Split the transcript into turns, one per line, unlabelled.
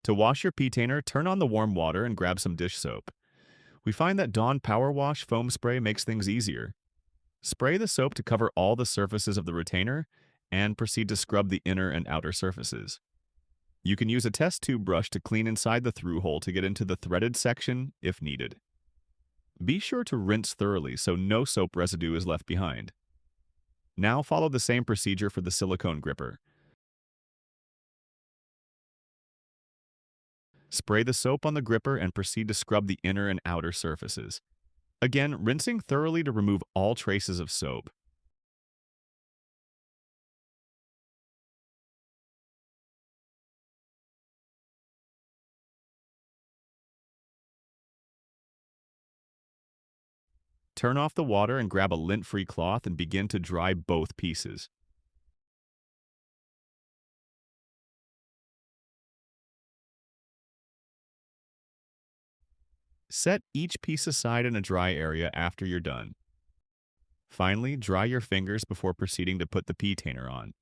To wash your P-tainer, turn on the warm water and grab some dish soap. We find that Dawn Powerwash Foam spray makes things easier. Spray the soap to cover all the surfaces of the retainer and proceed to scrub the inner and outer surfaces. You can use a test tube brush to clean inside the through hole to get into the threaded section if needed. Be sure to rinse thoroughly so no soap residue is left behind. Now follow the same procedure for the silicone gripper. Spray the soap on the gripper and proceed to scrub the inner and outer surfaces. Again, rinsing thoroughly to remove all traces of soap. Turn off the water and grab a lint-free cloth and begin to dry both pieces. Set each piece aside in a dry area after you're done. Finally, dry your fingers before proceeding to put the P-tainer on.